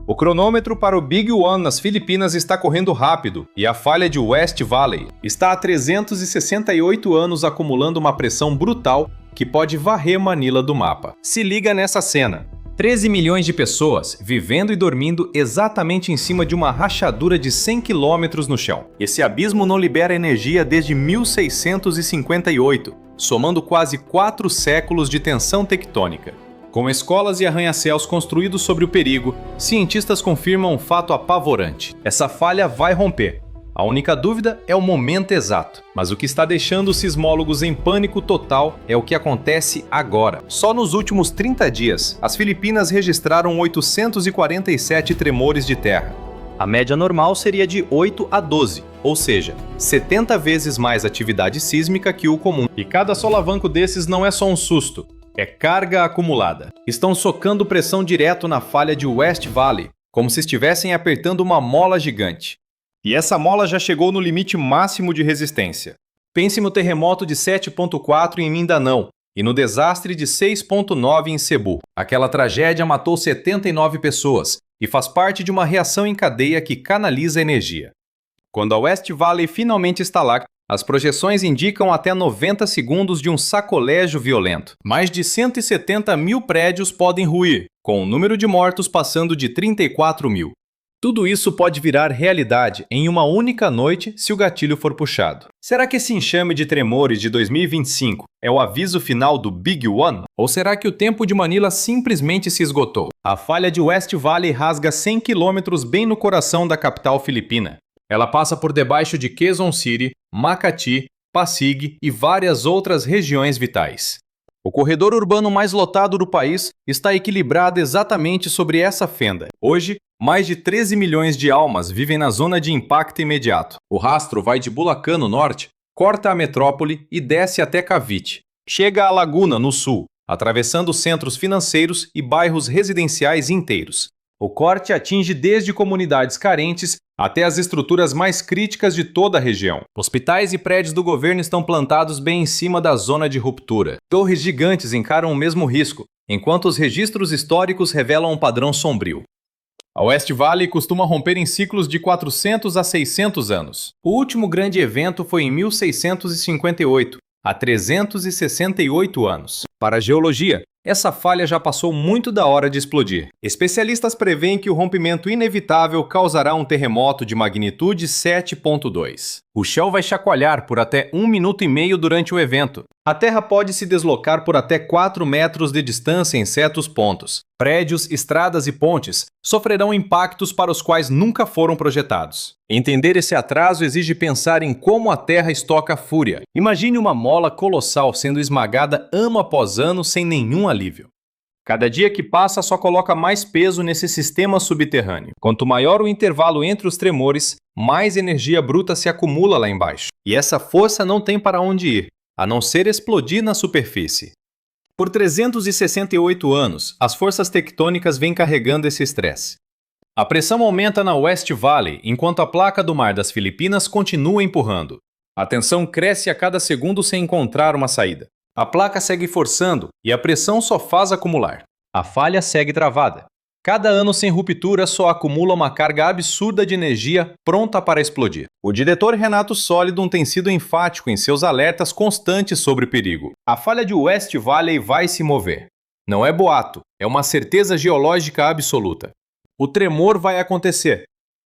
O cronômetro para o Big One nas Filipinas está correndo rápido e a falha de West Valley está há 368 anos acumulando uma pressão brutal que pode varrer Manila do mapa. Se liga nessa cena. 13 milhões de pessoas vivendo e dormindo exatamente em cima de uma rachadura de 100 quilômetros no chão. Esse abismo não libera energia desde 1658, somando quase 4 séculos de tensão tectônica. Com escolas e arranha-céus construídos sobre o perigo, cientistas confirmam um fato apavorante. Essa falha vai romper. A única dúvida é o momento exato. Mas o que está deixando os sismólogos em pânico total é o que acontece agora. Só nos últimos 30 dias, as Filipinas registraram 847 tremores de terra. A média normal seria de 8 a 12, ou seja, 70 vezes mais atividade sísmica que o comum. E cada solavanco desses não é só um susto, é carga acumulada. Estão socando pressão direto na falha de West Valley, como se estivessem apertando uma mola gigante. E essa mola já chegou no limite máximo de resistência. Pense no terremoto de 7.4 em Mindanao e no desastre de 6.9 em Cebu. Aquela tragédia matou 79 pessoas e faz parte de uma reação em cadeia que canaliza energia. Quando a West Valley finalmente estalar, as projeções indicam até 90 segundos de um sacolejo violento. Mais de 170 mil prédios podem ruir, com o número de mortos passando de 34 mil. Tudo isso pode virar realidade em uma única noite se o gatilho for puxado. Será que esse enxame de tremores de 2025 é o aviso final do Big One? Ou será que o tempo de Manila simplesmente se esgotou? A falha de West Valley rasga 100 quilômetros bem no coração da capital filipina. Ela passa por debaixo de Quezon City, Makati, Pasig e várias outras regiões vitais. O corredor urbano mais lotado do país está equilibrado exatamente sobre essa fenda. Hoje, mais de 13 milhões de almas vivem na zona de impacto imediato. O rastro vai de Bulacan, no norte, corta a metrópole e desce até Cavite. Chega à Laguna, no sul, atravessando centros financeiros e bairros residenciais inteiros. O corte atinge desde comunidades carentes até as estruturas mais críticas de toda a região. Hospitais e prédios do governo estão plantados bem em cima da zona de ruptura. Torres gigantes encaram o mesmo risco, enquanto os registros históricos revelam um padrão sombrio. A West Valley costuma romper em ciclos de 400 a 600 anos. O último grande evento foi em 1658, há 368 anos. Para a geologia, essa falha já passou muito da hora de explodir. Especialistas preveem que o rompimento inevitável causará um terremoto de magnitude 7.2. O chão vai chacoalhar por até 1 minuto e meio durante o evento. A Terra pode se deslocar por até 4 metros de distância em certos pontos. Prédios, estradas e pontes sofrerão impactos para os quais nunca foram projetados. Entender esse atraso exige pensar em como a Terra estoca a fúria. Imagine uma mola colossal sendo esmagada ano após ano sem nenhum alívio. Cada dia que passa só coloca mais peso nesse sistema subterrâneo. Quanto maior o intervalo entre os tremores, mais energia bruta se acumula lá embaixo. E essa força não tem para onde ir, a não ser explodir na superfície. Por 368 anos, as forças tectônicas vêm carregando esse estresse. A pressão aumenta na West Valley, enquanto a placa do mar das Filipinas continua empurrando. A tensão cresce a cada segundo sem encontrar uma saída. A placa segue forçando e a pressão só faz acumular. A falha segue travada. Cada ano sem ruptura só acumula uma carga absurda de energia pronta para explodir. O diretor Renato Solidum tem sido enfático em seus alertas constantes sobre o perigo. A falha de West Valley vai se mover. Não é boato, é uma certeza geológica absoluta. O tremor vai acontecer.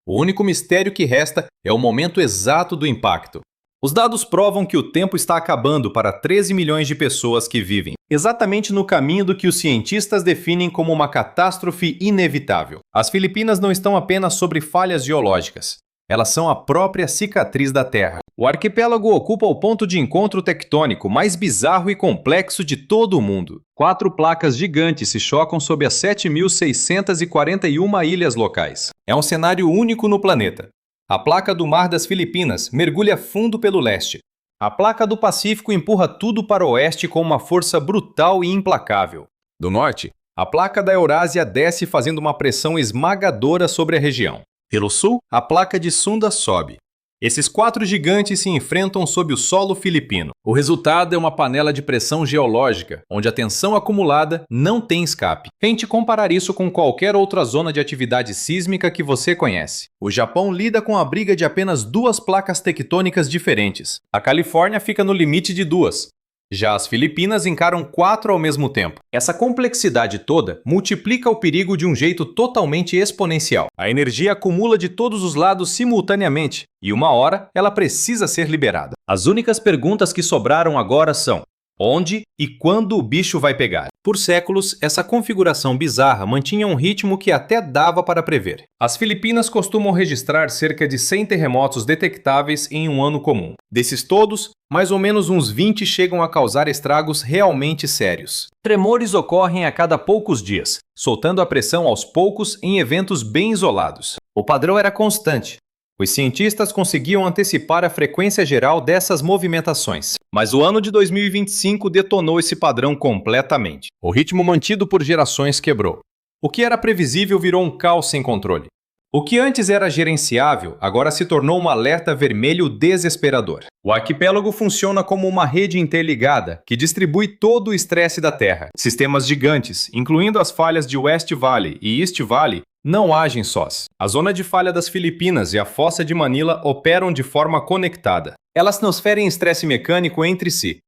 O único mistério que resta é o momento exato do impacto. Os dados provam que o tempo está acabando para 13 milhões de pessoas que vivem exatamente no caminho do que os cientistas definem como uma catástrofe inevitável. As Filipinas não estão apenas sobre falhas geológicas. Elas são a própria cicatriz da Terra. O arquipélago ocupa o ponto de encontro tectônico mais bizarro e complexo de todo o mundo. 4 placas gigantes se chocam sob as 7.641 ilhas locais. É um cenário único no planeta. A placa do Mar das Filipinas mergulha fundo pelo leste. A placa do Pacífico empurra tudo para o oeste com uma força brutal e implacável. Do norte, a placa da Eurásia desce fazendo uma pressão esmagadora sobre a região. Pelo sul, a placa de Sunda sobe. Esses 4 gigantes se enfrentam sob o solo filipino. O resultado é uma panela de pressão geológica, onde a tensão acumulada não tem escape. Tente comparar isso com qualquer outra zona de atividade sísmica que você conhece. O Japão lida com a briga de apenas 2 placas tectônicas diferentes. A Califórnia fica no limite de 2. Já as Filipinas encaram 4 ao mesmo tempo. Essa complexidade toda multiplica o perigo de um jeito totalmente exponencial. A energia acumula de todos os lados simultaneamente, e uma hora ela precisa ser liberada. As únicas perguntas que sobraram agora são: onde e quando o bicho vai pegar? Por séculos, essa configuração bizarra mantinha um ritmo que até dava para prever. As Filipinas costumam registrar cerca de 100 terremotos detectáveis em um ano comum. Desses todos, mais ou menos uns 20 chegam a causar estragos realmente sérios. Tremores ocorrem a cada poucos dias, soltando a pressão aos poucos em eventos bem isolados. O padrão era constante. Os cientistas conseguiam antecipar a frequência geral dessas movimentações. Mas o ano de 2025 detonou esse padrão completamente. O ritmo mantido por gerações quebrou. O que era previsível virou um caos sem controle. O que antes era gerenciável, agora se tornou um alerta vermelho desesperador. O arquipélago funciona como uma rede interligada que distribui todo o estresse da Terra. Sistemas gigantes, incluindo as falhas de West Valley e East Valley, não agem sós. A zona de falha das Filipinas e a fossa de Manila operam de forma conectada. Elas transferem estresse mecânico entre si.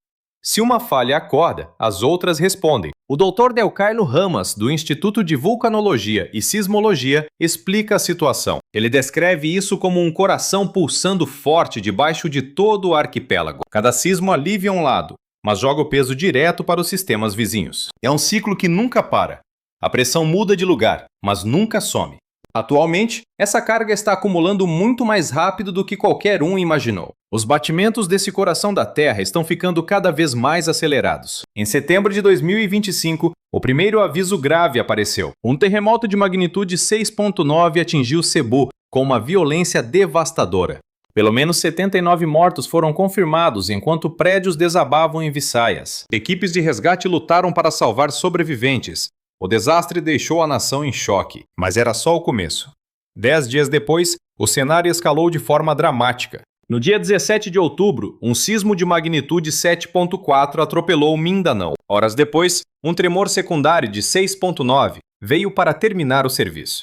Se uma falha acorda, as outras respondem. O Dr. Delcarlo Ramas, do Instituto de Vulcanologia e Sismologia, explica a situação. Ele descreve isso como um coração pulsando forte debaixo de todo o arquipélago. Cada sismo alivia um lado, mas joga o peso direto para os sistemas vizinhos. É um ciclo que nunca para. A pressão muda de lugar, mas nunca some. Atualmente, essa carga está acumulando muito mais rápido do que qualquer um imaginou. Os batimentos desse coração da Terra estão ficando cada vez mais acelerados. Em setembro de 2025, o primeiro aviso grave apareceu. Um terremoto de magnitude 6.9 atingiu Cebu, com uma violência devastadora. Pelo menos 79 mortos foram confirmados enquanto prédios desabavam em Visayas. Equipes de resgate lutaram para salvar sobreviventes. O desastre deixou a nação em choque, mas era só o começo. 10 dias depois, o cenário escalou de forma dramática. No dia 17 de outubro, um sismo de magnitude 7.4 atropelou Mindanao. Horas depois, um tremor secundário de 6.9 veio para terminar o serviço.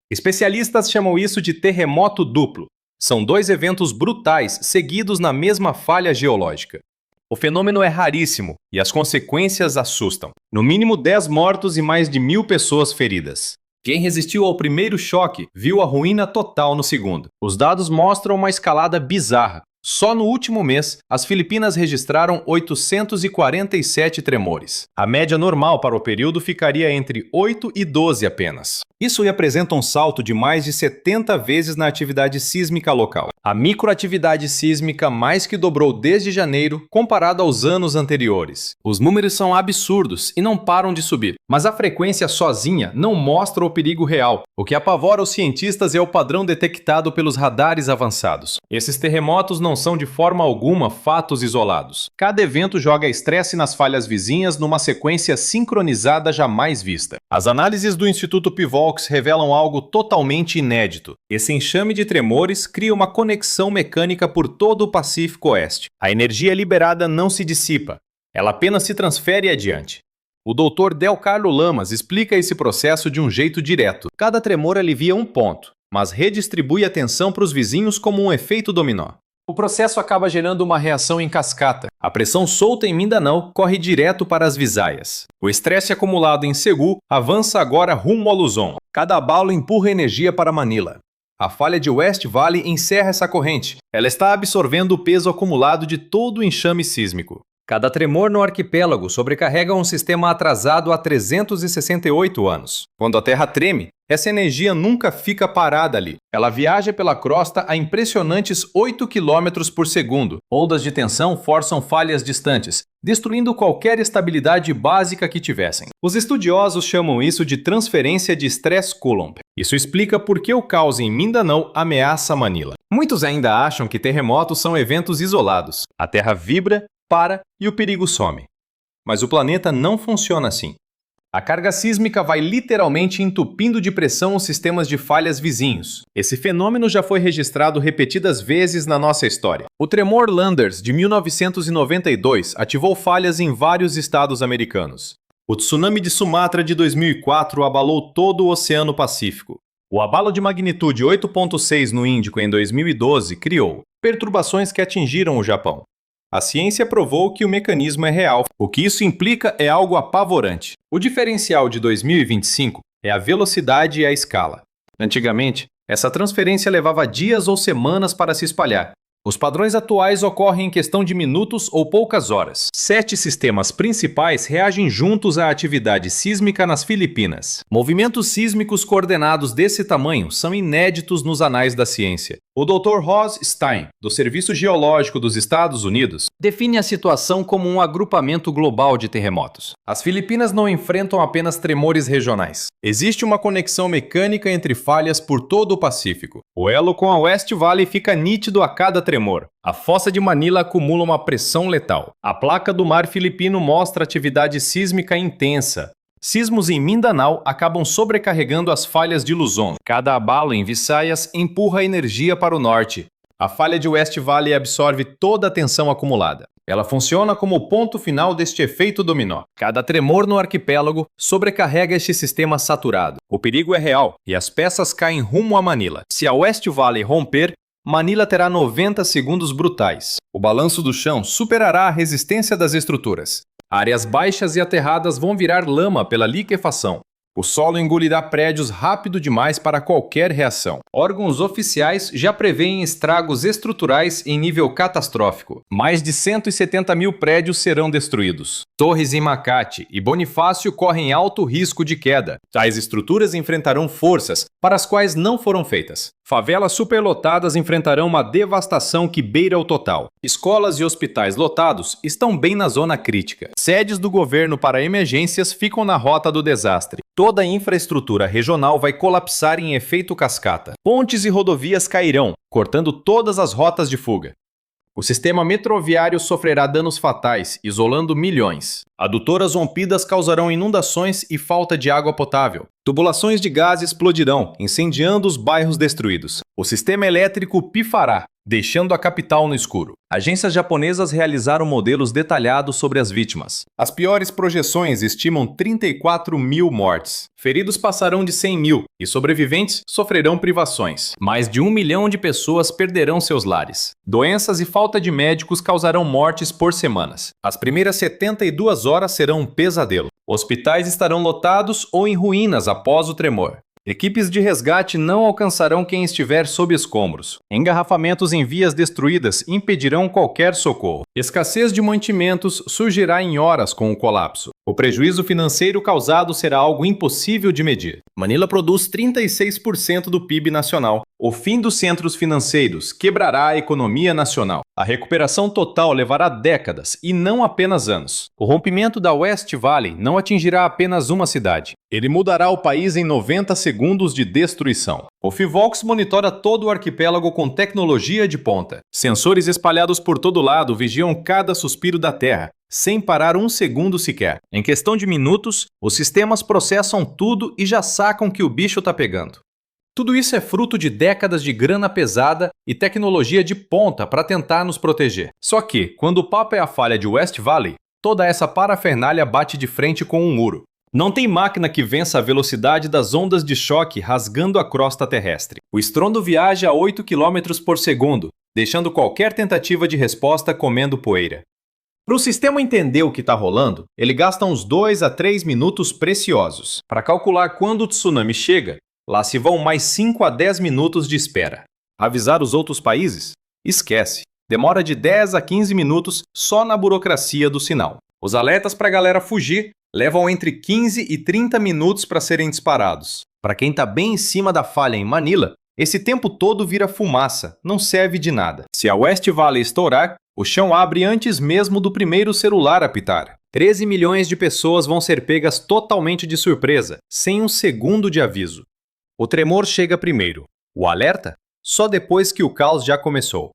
Especialistas chamam isso de terremoto duplo. São 2 eventos brutais seguidos na mesma falha geológica. O fenômeno é raríssimo e as consequências assustam. No mínimo 10 mortos e mais de 1.000 pessoas feridas. Quem resistiu ao primeiro choque viu a ruína total no segundo. Os dados mostram uma escalada bizarra. Só no último mês, as Filipinas registraram 847 tremores. A média normal para o período ficaria entre 8 e 12 apenas. Isso representa um salto de mais de 70 vezes na atividade sísmica local. A microatividade sísmica mais que dobrou desde janeiro comparado aos anos anteriores. Os números são absurdos e não param de subir. Mas a frequência sozinha não mostra o perigo real. O que apavora os cientistas é o padrão detectado pelos radares avançados. Esses terremotos não são de forma alguma fatos isolados. Cada evento joga estresse nas falhas vizinhas numa sequência sincronizada jamais vista. As análises do Instituto Pivox revelam algo totalmente inédito. Esse enxame de tremores cria uma conexão mecânica por todo o Pacífico Oeste. A energia liberada não se dissipa, ela apenas se transfere adiante. O Dr. Delcarlo Lamas explica esse processo de um jeito direto. Cada tremor alivia um ponto, mas redistribui a tensão para os vizinhos como um efeito dominó. O processo acaba gerando uma reação em cascata. A pressão solta em Mindanao corre direto para as Visayas. O estresse acumulado em Cebu avança agora rumo a Luzon. Cada abalo empurra energia para Manila. A falha de West Valley encerra essa corrente. Ela está absorvendo o peso acumulado de todo o enxame sísmico. Cada tremor no arquipélago sobrecarrega um sistema atrasado há 368 anos. Quando a Terra treme, essa energia nunca fica parada ali. Ela viaja pela crosta a impressionantes 8 km por segundo. Ondas de tensão forçam falhas distantes, destruindo qualquer estabilidade básica que tivessem. Os estudiosos chamam isso de transferência de estresse Coulomb. Isso explica por que o caos em Mindanao ameaça Manila. Muitos ainda acham que terremotos são eventos isolados. A Terra vibra, para e o perigo some. Mas o planeta não funciona assim. A carga sísmica vai literalmente entupindo de pressão os sistemas de falhas vizinhos. Esse fenômeno já foi registrado repetidas vezes na nossa história. O tremor Landers de 1992 ativou falhas em vários estados americanos. O tsunami de Sumatra de 2004 abalou todo o Oceano Pacífico. O abalo de magnitude 8.6 no Índico em 2012 criou perturbações que atingiram o Japão. A ciência provou que o mecanismo é real. O que isso implica é algo apavorante. O diferencial de 2025 é a velocidade e a escala. Antigamente, essa transferência levava dias ou semanas para se espalhar. Os padrões atuais ocorrem em questão de minutos ou poucas horas. 7 sistemas principais reagem juntos à atividade sísmica nas Filipinas. Movimentos sísmicos coordenados desse tamanho são inéditos nos anais da ciência. O Dr. Ross Stein, do Serviço Geológico dos Estados Unidos, define a situação como um agrupamento global de terremotos. As Filipinas não enfrentam apenas tremores regionais. Existe uma conexão mecânica entre falhas por todo o Pacífico. O elo com a West Valley fica nítido a cada tremor. A fossa de Manila acumula uma pressão letal. A placa do mar filipino mostra atividade sísmica intensa. Sismos em Mindanao acabam sobrecarregando as falhas de Luzon. Cada abalo em Visayas empurra energia para o norte. A falha de West Valley absorve toda a tensão acumulada. Ela funciona como o ponto final deste efeito dominó. Cada tremor no arquipélago sobrecarrega este sistema saturado. O perigo é real e as peças caem rumo a Manila. Se a West Valley romper, Manila terá 90 segundos brutais. O balanço do chão superará a resistência das estruturas. Áreas baixas e aterradas vão virar lama pela liquefação. O solo engolirá prédios rápido demais para qualquer reação. Órgãos oficiais já preveem estragos estruturais em nível catastrófico. Mais de 170 mil prédios serão destruídos. Torres em Makati e Bonifácio correm alto risco de queda. Tais estruturas enfrentarão forças para as quais não foram feitas. Favelas superlotadas enfrentarão uma devastação que beira o total. Escolas e hospitais lotados estão bem na zona crítica. Sedes do governo para emergências ficam na rota do desastre. Toda a infraestrutura regional vai colapsar em efeito cascata. Pontes e rodovias cairão, cortando todas as rotas de fuga. O sistema metroviário sofrerá danos fatais, isolando milhões. Adutoras rompidas causarão inundações e falta de água potável. Tubulações de gás explodirão, incendiando os bairros destruídos. O sistema elétrico pifará, deixando a capital no escuro. Agências japonesas realizaram modelos detalhados sobre as vítimas. As piores projeções estimam 34 mil mortes. Feridos passarão de 100 mil e sobreviventes sofrerão privações. Mais de 1 milhão de pessoas perderão seus lares. Doenças e falta de médicos causarão mortes por semanas. As primeiras 72 horas serão um pesadelo. Hospitais estarão lotados ou em ruínas após o tremor. Equipes de resgate não alcançarão quem estiver sob escombros. Engarrafamentos em vias destruídas impedirão qualquer socorro. Escassez de mantimentos surgirá em horas com o colapso. O prejuízo financeiro causado será algo impossível de medir. Manila produz 36% do PIB nacional. O fim dos centros financeiros quebrará a economia nacional. A recuperação total levará décadas e não apenas anos. O rompimento da West Valley não atingirá apenas uma cidade. Ele mudará o país em 90 segundos de destruição. O Fivox monitora todo o arquipélago com tecnologia de ponta. Sensores espalhados por todo lado vigiam cada suspiro da Terra, sem parar um segundo sequer. Em questão de minutos, os sistemas processam tudo e já sacam que o bicho tá pegando. Tudo isso é fruto de décadas de grana pesada e tecnologia de ponta para tentar nos proteger. Só que, quando o papo é a falha de West Valley, toda essa parafernália bate de frente com um muro. Não tem máquina que vença a velocidade das ondas de choque rasgando a crosta terrestre. O estrondo viaja a 8 km por segundo, deixando qualquer tentativa de resposta comendo poeira. Para o sistema entender o que está rolando, ele gasta uns 2 a 3 minutos preciosos. Para calcular quando o tsunami chega, lá se vão mais 5 a 10 minutos de espera. Avisar os outros países? Esquece. Demora de 10 a 15 minutos só na burocracia do sinal. Os alertas para a galera fugir levam entre 15 e 30 minutos para serem disparados. Para quem está bem em cima da falha em Manila, esse tempo todo vira fumaça, não serve de nada. Se a West Valley estourar, o chão abre antes mesmo do primeiro celular apitar. 13 milhões de pessoas vão ser pegas totalmente de surpresa, sem um segundo de aviso. O tremor chega primeiro. O alerta? Só depois que o caos já começou.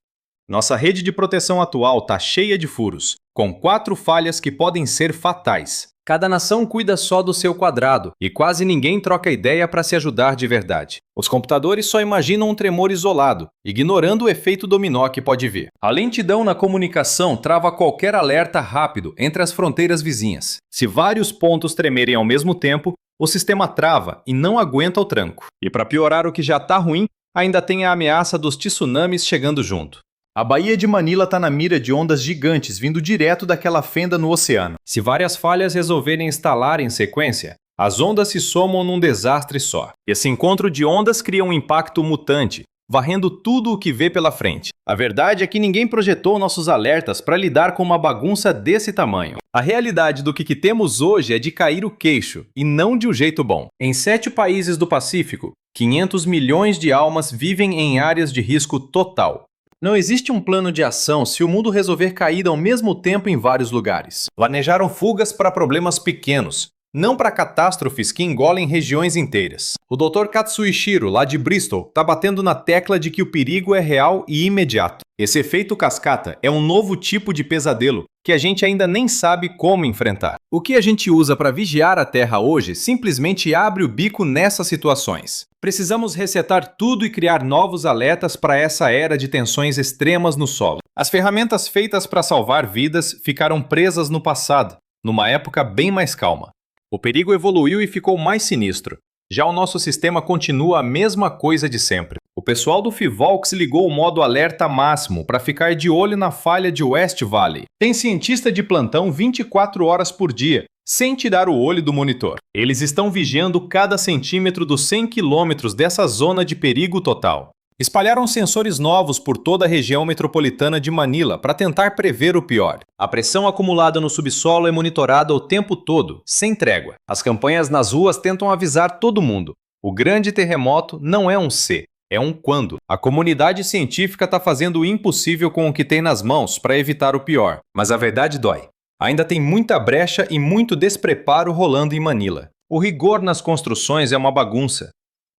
Nossa rede de proteção atual está cheia de furos. com 4 falhas que podem ser fatais. Cada nação cuida só do seu quadrado, e quase ninguém troca ideia para se ajudar de verdade. Os computadores só imaginam um tremor isolado, ignorando o efeito dominó que pode vir. A lentidão na comunicação trava qualquer alerta rápido entre as fronteiras vizinhas. Se vários pontos tremerem ao mesmo tempo, o sistema trava e não aguenta o tranco. E para piorar o que já está ruim, ainda tem a ameaça dos tsunamis chegando junto. A Baía de Manila está na mira de ondas gigantes vindo direto daquela fenda no oceano. Se várias falhas resolverem instalar em sequência, as ondas se somam num desastre só. Esse encontro de ondas cria um impacto mutante, varrendo tudo o que vê pela frente. A verdade é que ninguém projetou nossos alertas para lidar com uma bagunça desse tamanho. A realidade do que temos hoje é de cair o queixo, e não de um jeito bom. Em 7 países do Pacífico, 500 milhões de almas vivem em áreas de risco total. Não existe um plano de ação se o mundo resolver cair ao mesmo tempo em vários lugares. Planejaram fugas para problemas pequenos, não para catástrofes que engolem regiões inteiras. O Dr. Katsuhiro, lá de Bristol, está batendo na tecla de que o perigo é real e imediato. Esse efeito cascata é um novo tipo de pesadelo que a gente ainda nem sabe como enfrentar. O que a gente usa para vigiar a Terra hoje simplesmente abre o bico nessas situações. Precisamos resetar tudo e criar novos alertas para essa era de tensões extremas no solo. As ferramentas feitas para salvar vidas ficaram presas no passado, numa época bem mais calma. O perigo evoluiu e ficou mais sinistro. Já o nosso sistema continua a mesma coisa de sempre. O pessoal do Fivolx ligou o modo alerta máximo para ficar de olho na falha de West Valley. Tem cientista de plantão 24 horas por dia, sem tirar o olho do monitor. Eles estão vigiando cada centímetro dos 100 quilômetros dessa zona de perigo total. Espalharam sensores novos por toda a região metropolitana de Manila para tentar prever o pior. A pressão acumulada no subsolo é monitorada o tempo todo, sem trégua. As campanhas nas ruas tentam avisar todo mundo. O grande terremoto não é um se, é um quando. A comunidade científica está fazendo o impossível com o que tem nas mãos para evitar o pior. Mas a verdade dói. Ainda tem muita brecha e muito despreparo rolando em Manila. O rigor nas construções é uma bagunça.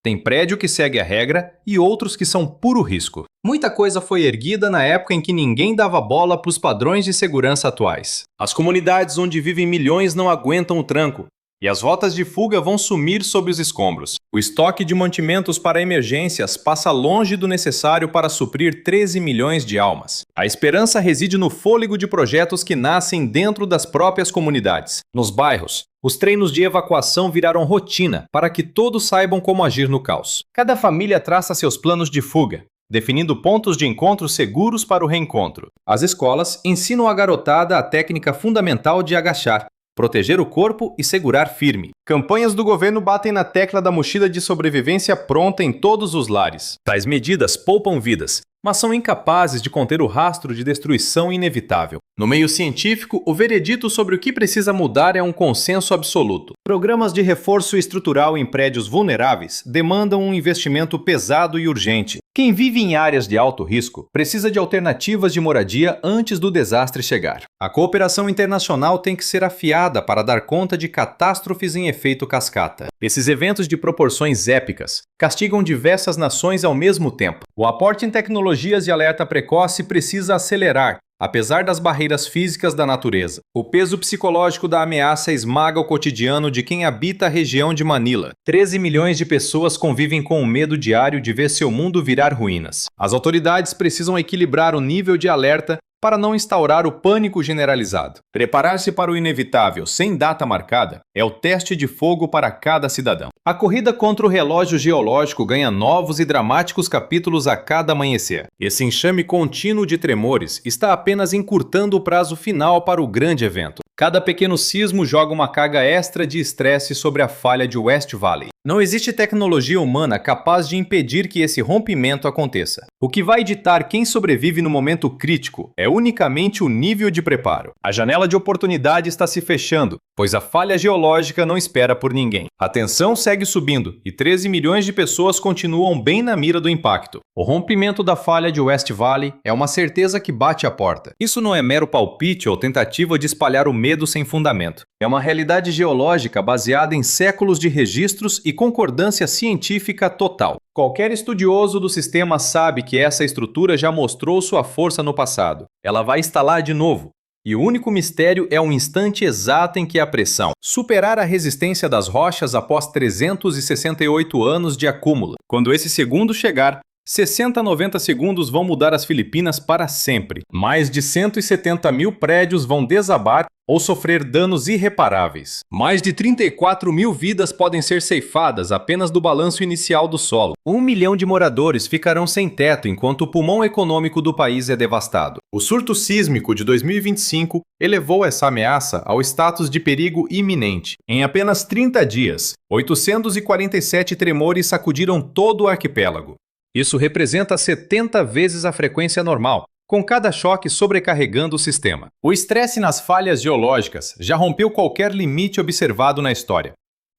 Tem prédio que segue a regra e outros que são puro risco. Muita coisa foi erguida na época em que ninguém dava bola para os padrões de segurança atuais. As comunidades onde vivem milhões não aguentam o tranco, e as rotas de fuga vão sumir sob os escombros. O estoque de mantimentos para emergências passa longe do necessário para suprir 13 milhões de almas. A esperança reside no fôlego de projetos que nascem dentro das próprias comunidades. Nos bairros, os treinos de evacuação viraram rotina para que todos saibam como agir no caos. Cada família traça seus planos de fuga, definindo pontos de encontro seguros para o reencontro. As escolas ensinam a garotada a técnica fundamental de agachar, proteger o corpo e segurar firme. Campanhas do governo batem na tecla da mochila de sobrevivência pronta em todos os lares. Tais medidas poupam vidas, mas são incapazes de conter o rastro de destruição inevitável. No meio científico, o veredito sobre o que precisa mudar é um consenso absoluto. Programas de reforço estrutural em prédios vulneráveis demandam um investimento pesado e urgente. Quem vive em áreas de alto risco precisa de alternativas de moradia antes do desastre chegar. A cooperação internacional tem que ser afiada para dar conta de catástrofes em efeito cascata. Esses eventos de proporções épicas castigam diversas nações ao mesmo tempo. O aporte em tecnologias de alerta precoce precisa acelerar, apesar das barreiras físicas da natureza. O peso psicológico da ameaça esmaga o cotidiano de quem habita a região de Manila. 13 milhões de pessoas convivem com o medo diário de ver seu mundo virar ruínas. As autoridades precisam equilibrar o nível de alerta para não instaurar o pânico generalizado. Preparar-se para o inevitável sem data marcada é o teste de fogo para cada cidadão. A corrida contra o relógio geológico ganha novos e dramáticos capítulos a cada amanhecer. Esse enxame contínuo de tremores está apenas encurtando o prazo final para o grande evento. Cada pequeno sismo joga uma carga extra de estresse sobre a falha de West Valley. Não existe tecnologia humana capaz de impedir que esse rompimento aconteça. O que vai ditar quem sobrevive no momento crítico é unicamente o nível de preparo. A janela de oportunidade está se fechando, pois a falha geológica não espera por ninguém. A tensão segue subindo e 13 milhões de pessoas continuam bem na mira do impacto. O rompimento da falha de West Valley é uma certeza que bate à porta. Isso não é mero palpite ou tentativa de espalhar o medo sem fundamento. É uma realidade geológica baseada em séculos de registros e concordância científica total. Qualquer estudioso do sistema sabe que essa estrutura já mostrou sua força no passado. Ela vai instalar de novo, E o único mistério é o instante exato em que a pressão superar a resistência das rochas após 368 anos de acúmulo. Quando esse segundo chegar, 60 a 90 segundos vão mudar as Filipinas para sempre. Mais de 170 mil prédios vão desabar ou sofrer danos irreparáveis. Mais de 34 mil vidas podem ser ceifadas apenas do balanço inicial do solo. 1 milhão de moradores ficarão sem teto enquanto o pulmão econômico do país é devastado. O surto sísmico de 2025 elevou essa ameaça ao status de perigo iminente. Em apenas 30 dias, 847 tremores sacudiram todo o arquipélago. Isso representa 70 vezes a frequência normal, com cada choque sobrecarregando o sistema. O estresse nas falhas geológicas já rompeu qualquer limite observado na história.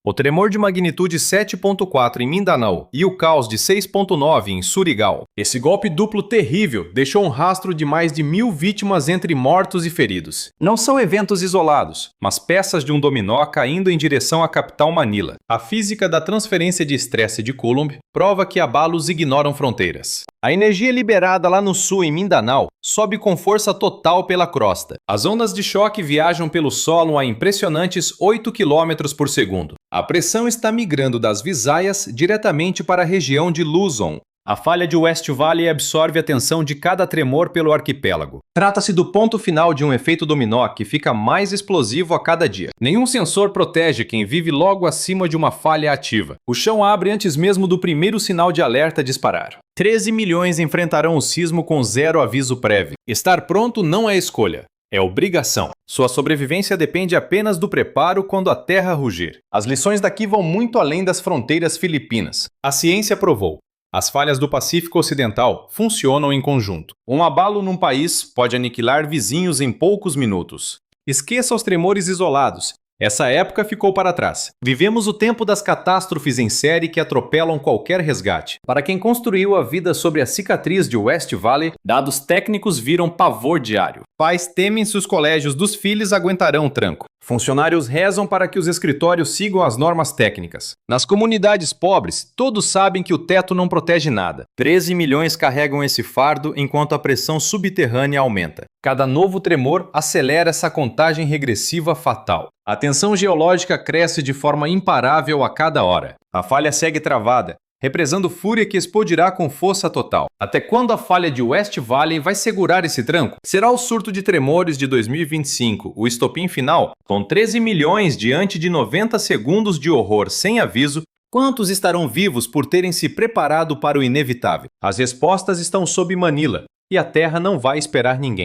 O tremor de magnitude 7.4 em Mindanao e o caos de 6.9 em Surigao. Esse golpe duplo terrível deixou um rastro de mais de 1.000 vítimas entre mortos e feridos. Não são eventos isolados, mas peças de um dominó caindo em direção à capital Manila. A física da transferência de estresse de Coulomb prova que abalos ignoram fronteiras. A energia liberada lá no sul, em Mindanao, sobe com força total pela crosta. As ondas de choque viajam pelo solo a impressionantes 8 km por segundo. A pressão está migrando das Visayas diretamente para a região de Luzon. A falha de West Valley absorve a tensão de cada tremor pelo arquipélago. Trata-se do ponto final de um efeito dominó que fica mais explosivo a cada dia. Nenhum sensor protege quem vive logo acima de uma falha ativa. O chão abre antes mesmo do primeiro sinal de alerta disparar. 13 milhões enfrentarão o sismo com zero aviso prévio. Estar pronto não é escolha. É obrigação. Sua sobrevivência depende apenas do preparo quando a terra rugir. As lições daqui vão muito além das fronteiras filipinas. A ciência provou. As falhas do Pacífico Ocidental funcionam em conjunto. Um abalo num país pode aniquilar vizinhos em poucos minutos. Esqueça os tremores isolados. Essa época ficou para trás. Vivemos o tempo das catástrofes em série que atropelam qualquer resgate. Para quem construiu a vida sobre a cicatriz de West Valley, dados técnicos viram pavor diário. Pais temem se os colégios dos filhos aguentarão o tranco. Funcionários rezam para que os escritórios sigam as normas técnicas. Nas comunidades pobres, todos sabem que o teto não protege nada. 13 milhões carregam esse fardo enquanto a pressão subterrânea aumenta. Cada novo tremor acelera essa contagem regressiva fatal. A tensão geológica cresce de forma imparável a cada hora. A falha segue travada, represando fúria que explodirá com força total. Até quando a falha de West Valley vai segurar esse tranco? Será o surto de tremores de 2025 o estopim final? Com 13 milhões diante de 90 segundos de horror sem aviso, quantos estarão vivos por terem se preparado para o inevitável? As respostas estão sob Manila, e a Terra não vai esperar ninguém.